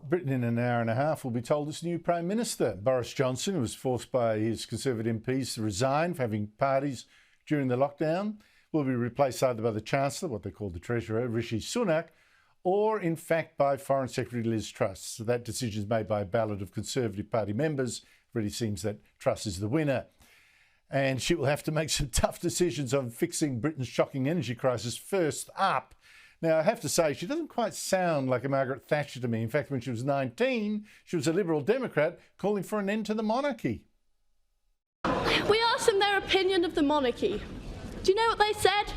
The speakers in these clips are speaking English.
Britain in an hour and a half will be told its new Prime Minister. Boris Johnson, who was forced by his Conservative MPs to resign for having parties during the lockdown, will be replaced either by the Chancellor, what they call the Treasurer, Rishi Sunak, or in fact by Foreign Secretary Liz Truss. So that decision is made by a ballot of Conservative Party members. It really seems that Truss is the winner. And she will have to make some tough decisions on fixing Britain's shocking energy crisis first up. Now, I have to say, she doesn't quite sound like a Margaret Thatcher to me. In fact, when she was 19, she was a Liberal Democrat calling for an end to the monarchy. We asked them their opinion of the monarchy. Do you know what they said?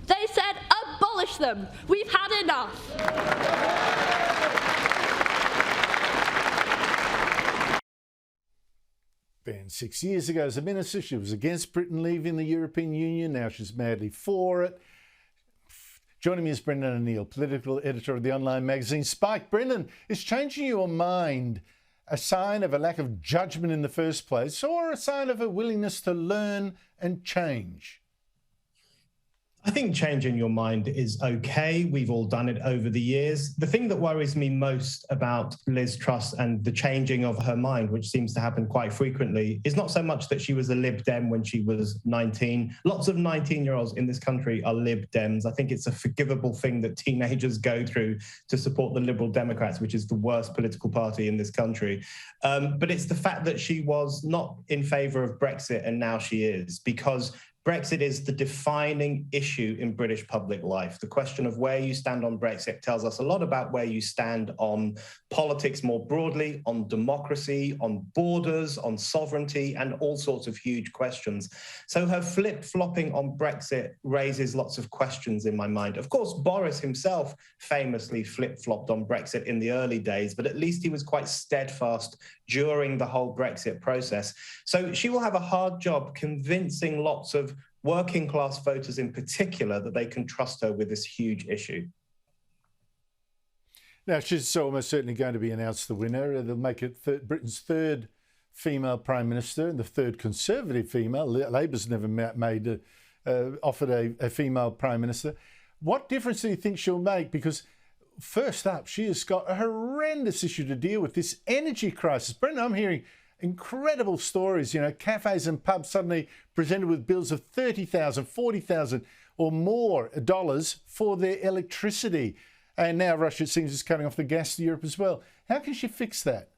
They said, abolish them. We've had enough. Then 6 years ago as a minister, she was against Britain leaving the European Union. Now she's madly for it. Joining me is Brendan O'Neill, political editor of the online magazine Spike. Brendan, is changing your mind a sign of a lack of judgment in the first place, or a sign of a willingness to learn and change? I think changing your mind is okay. We've all done it over the years. The thing that worries me most about Liz Truss and the changing of her mind, which seems to happen quite frequently, is not so much that she was a Lib Dem when she was 19. Lots of 19-year-olds in this country are Lib Dems. I think it's a forgivable thing that teenagers go through to support the Liberal Democrats, which is the worst political party in this country. But it's the fact that she was not in favour of Brexit and now she is, because Brexit is the defining issue in British public life. The question of where you stand on Brexit tells us a lot about where you stand on politics more broadly, on democracy, on borders, on sovereignty, and all sorts of huge questions. So her flip-flopping on Brexit raises lots of questions in my mind. Of course, Boris himself famously flip-flopped on Brexit in the early days, but at least he was quite steadfast during the whole Brexit process. So she will have a hard job convincing lots of working class voters in particular that they can trust her with this huge issue. Now, she's almost certainly going to be announced the winner. They'll make it Britain's third female Prime Minister and the third Conservative female. Labour's never offered a female Prime Minister. What difference do you think she'll make? Because first up, she has got a horrendous issue to deal with, this energy crisis. Brendan, I'm hearing incredible stories, cafes and pubs suddenly presented with bills of $30,000, $40,000 or more dollars for their electricity. And now Russia, it seems, is cutting off the gas to Europe as well. How can she fix that?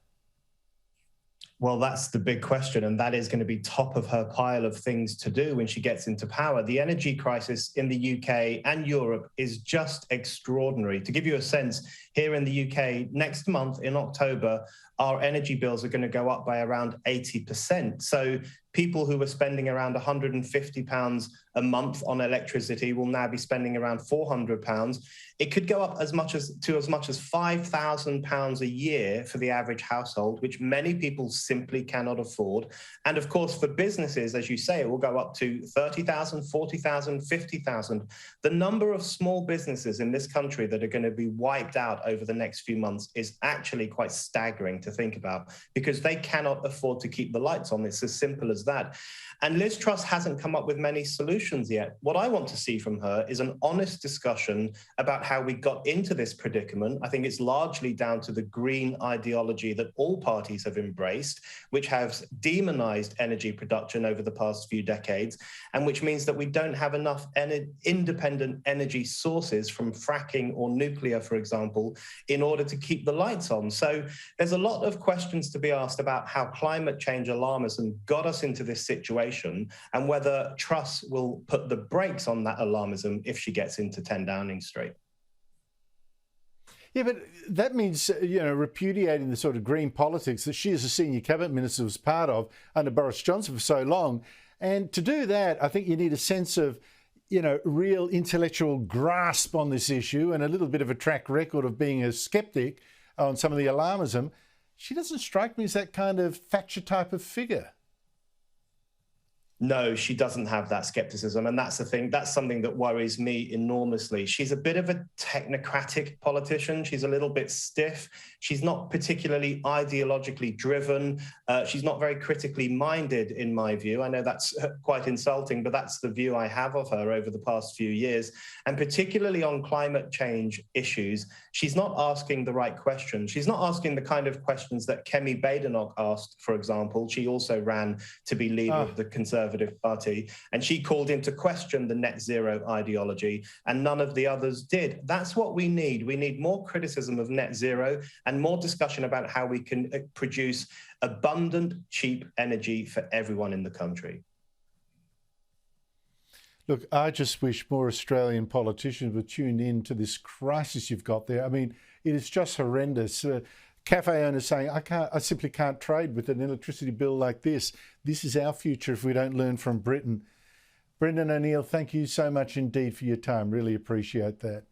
Well, that's the big question, and that is going to be top of her pile of things to do when she gets into power. The energy crisis in the UK and Europe is just extraordinary. To give you a sense, here in the UK, next month in October, our energy bills are going to go up by around 80%. So people who were spending around £150 a month on electricity will now be spending around £400. It could go up as much as £5,000 a year for the average household, which many people simply cannot afford. And of course, for businesses, as you say, it will go up to £30,000, £40,000, £50,000. The number of small businesses in this country that are going to be wiped out over the next few months is actually quite staggering to think about, because they cannot afford to keep the lights on. It's as simple as that. And Liz Truss hasn't come up with many solutions yet. What I want to see from her is an honest discussion about how we got into this predicament. I think it's largely down to the green ideology that all parties have embraced, which has demonized energy production over the past few decades, and which means that we don't have enough independent energy sources from fracking or nuclear, for example, in order to keep the lights on. So there's a lot of questions to be asked about how climate change alarmism got us into this situation, and whether Truss will put the brakes on that alarmism if she gets into 10 Downing Street. Yeah, but that means, repudiating the sort of green politics that she as a senior cabinet minister was part of under Boris Johnson for so long. And to do that, I think you need a sense of, real intellectual grasp on this issue and a little bit of a track record of being a skeptic on some of the alarmism. She doesn't strike me as that kind of Thatcher type of figure. No, she doesn't have that skepticism. And that's the thing. That's something that worries me enormously. She's a bit of a technocratic politician. She's a little bit stiff. She's not particularly ideologically driven. She's not very critically minded, in my view. I know that's quite insulting, but that's the view I have of her over the past few years. And particularly on climate change issues, she's not asking the right questions. She's not asking the kind of questions that Kemi Badenoch asked, for example. She also ran to be leader of the Conservative Party, and she called into question the net zero ideology, and none of the others did. That's what we need. We need more criticism of net zero and more discussion about how we can produce abundant, cheap energy for everyone in the country. Look, I just wish more Australian politicians would tune in to this crisis you've got there. I mean, it is just horrendous. Cafe owners saying, I simply can't trade with an electricity bill like this. This is our future if we don't learn from Britain. Brendan O'Neill, thank you so much indeed for your time. Really appreciate that.